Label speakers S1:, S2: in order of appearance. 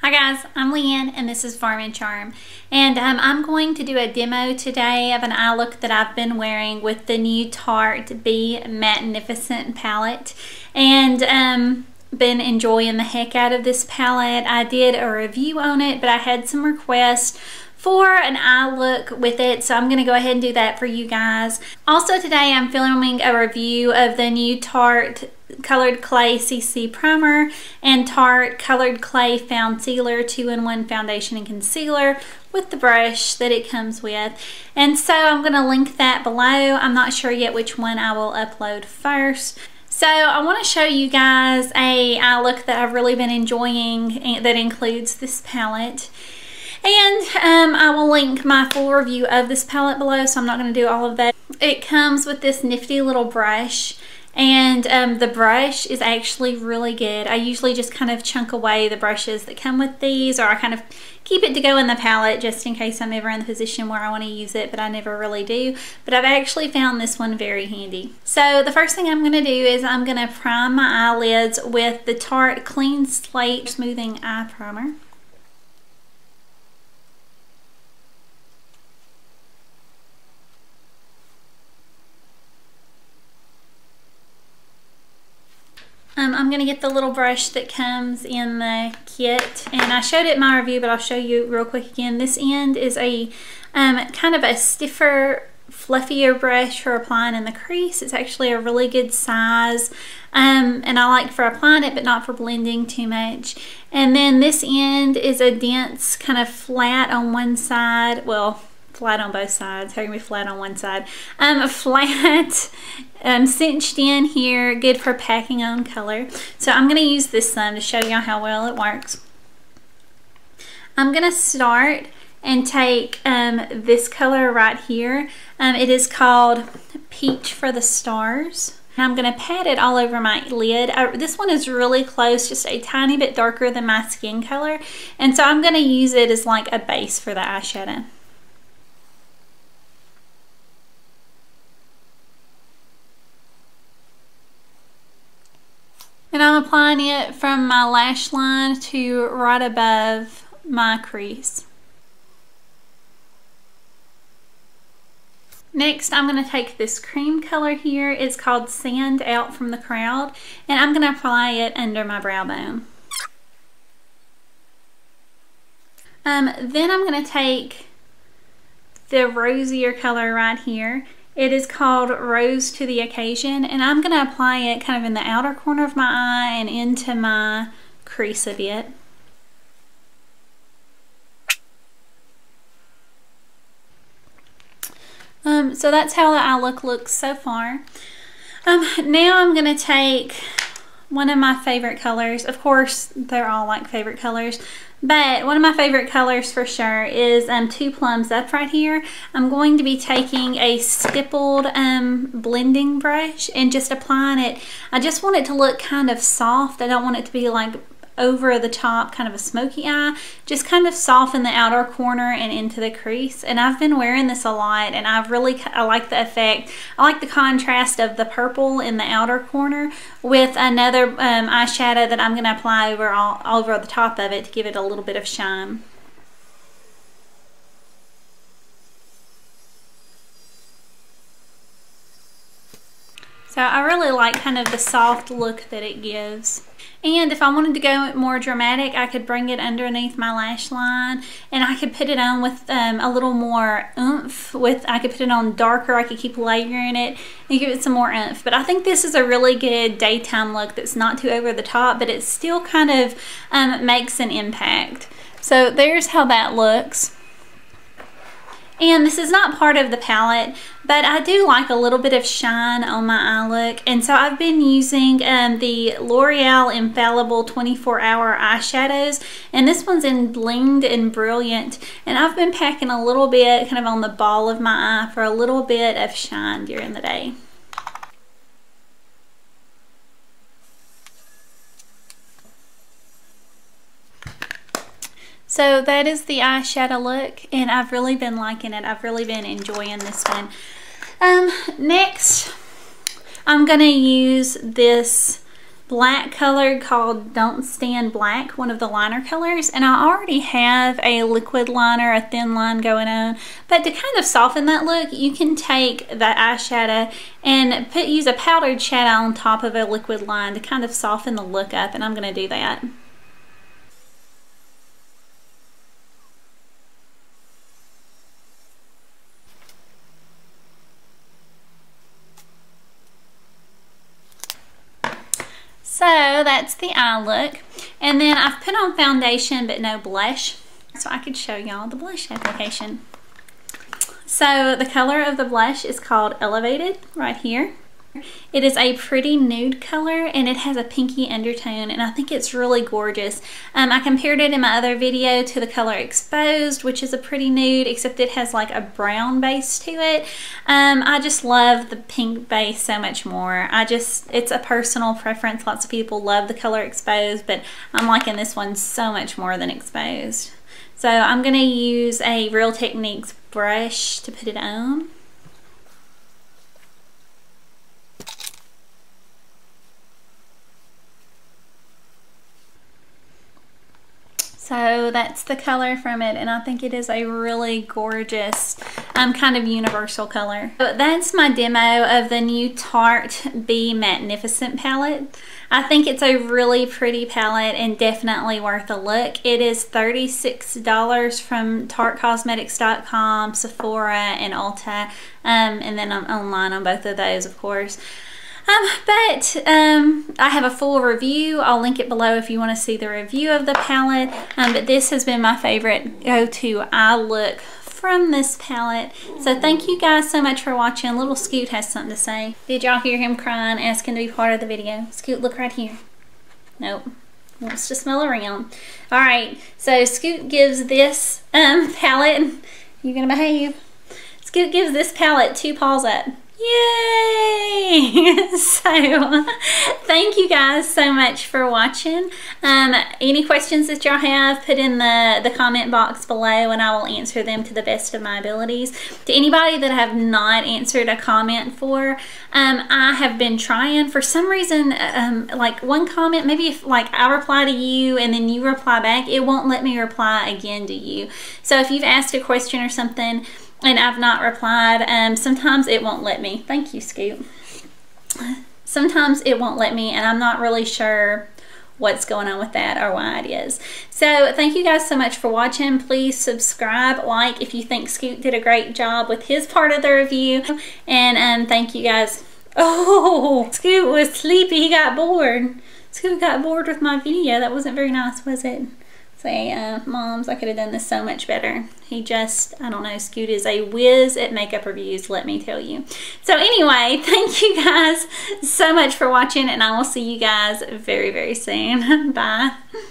S1: Hi guys, I'm Leanne and this is Farm and Charm, and I'm going to do a demo today of an eye look that I've been wearing with the new Tarte Be MATTEnificent palette, and been enjoying the heck out of this palette. I did a review on it, but I had some requests for an eye look with it, so I'm going to go ahead and do that for you guys. Also today I'm filming a review of the new Tarte Colored Clay CC Primer and Tarte Colored Clay Found Sealer 2-in-1 Foundation and Concealer with the brush that it comes with. And so I'm going to link that below. I'm not sure yet which one I will upload first. So I want to show you guys a eye look that I've really been enjoying that includes this palette. And I will link my full review of this palette below, so I'm not going to do all of that. It comes with this nifty little brush, and the brush is actually really good. I usually just kind of chunk away the brushes that come with these, or I kind of keep it to go in the palette just in case I'm ever in the position where I want to use it, but I never really do. But I've actually found this one very handy. So the first thing I'm going to do is I'm going to prime my eyelids with the Tarte Clean Slate Smoothing Eye Primer. I'm going to get the little brush that comes in the kit, and I showed it in my review, but I'll show you real quick again. This end is a kind of a stiffer, fluffier brush for applying in the crease. It's actually a really good size, and I like for applying it but not for blending too much. And then this end is a dense, kind of flat on one side, well, flat on both sides. How can we flat on one side? Flat, cinched in here, good for packing on color. So I'm going to use this some to show you how well it works. I'm going to start and take this color right here. It is called Peach for the Stars. I'm going to pat it all over my lid. This one is really close, just a tiny bit darker than my skin color. And so I'm going to use it as like a base for the eyeshadow. And I'm applying it from my lash line to right above my crease. Next, I'm going to take this cream color here. It's called Sand Out from the Crowd, and I'm going to apply it under my brow bone. Then I'm going to take the rosier color right here. It is called Rose to the Occasion, and I'm going to apply it kind of in the outer corner of my eye and into my crease a bit. So that's how the eye look looks so far. Now I'm going to take one of my favorite colors. Of course, they're all like favorite colors, but one of my favorite colors for sure is 2 Plums Up right here. I'm going to be taking a stippled blending brush and just applying it. I just want it to look kind of soft. I don't want it to be like over the top, kind of a smoky eye. Just kind of soften the outer corner and into the crease. And I've been wearing this a lot, and I like the effect. I like the contrast of the purple in the outer corner with another eyeshadow that I'm going to apply over the top of it to give it a little bit of shine. So I really like kind of the soft look that it gives. And if I wanted to go more dramatic, I could bring it underneath my lash line, and I could put it on with a little more oomph. I could put it on darker, I could keep layering it and give it some more oomph. But I think this is a really good daytime look that's not too over the top, but it still kind of makes an impact. So there's how that looks. And this is not part of the palette, but I do like a little bit of shine on my eye look. And so I've been using the L'Oreal Infallible 24-Hour eyeshadows. And this one's in Blinged and Brilliant. And I've been packing a little bit kind of on the ball of my eye for a little bit of shine during the day. So that is the eyeshadow look, and I've really been liking it. I've really been enjoying this one. Next, I'm going to use this black color called Don't Stand Black, one of the liner colors, and I already have a liquid liner, a thin line going on, but to kind of soften that look, you can take the eyeshadow and use a powdered shadow on top of a liquid line to kind of soften the look up, and I'm going to do that. So that's the eye look, and then I've put on foundation but no blush, so I could show y'all the blush application. So the color of the blush is called Elevated right here. It is a pretty nude color and it has a pinky undertone, and I think it's really gorgeous. I compared it in my other video to the color Exposed, which is a pretty nude, except it has like a brown base to it. I just love the pink base so much more. It's a personal preference. Lots of people love the color Exposed, but I'm liking this one so much more than Exposed. So I'm going to use a Real Techniques brush to put it on. So that's the color from it, and I think it is a really gorgeous kind of universal color. So that's my demo of the new Tarte Be MATTEnificent palette. I think it's a really pretty palette and definitely worth a look. It is $36 from TarteCosmetics.com, Sephora, and Ulta, and then I'm online on both of those, of course. I have a full review. I'll link it below if you want to see the review of the palette. But this has been my favorite go-to eye look from this palette. So thank you guys so much for watching. Little Scoot has something to say. Did y'all hear him crying, asking to be part of the video? Scoot, look right here. Nope. Wants to smell around. Alright, so Scoot gives this palette, you gonna behave? Scoot gives this palette 2 paws up. Yay! So thank you guys so much for watching. Any questions that y'all have, put in the comment box below and I will answer them to the best of my abilities. To anybody that I have not answered a comment for, I have been trying. For some reason, like one comment, maybe if like I reply to you and then you reply back, it won't let me reply again to you. So if you've asked a question or something and I've not replied, sometimes it won't let me. Thank you, Scoot. Sometimes it won't let me, and I'm not really sure what's going on with that or why it is. So thank you guys so much for watching. Please subscribe, like if you think Scoot did a great job with his part of the review, and thank you guys. Oh, Scoot was sleepy. He got bored. Scoot got bored with my video. That wasn't very nice, was it? Say, moms, I could have done this so much better. He just, I don't know, Scoot is a whiz at makeup reviews, let me tell you. So anyway, thank you guys so much for watching, and I will see you guys very, very soon. Bye.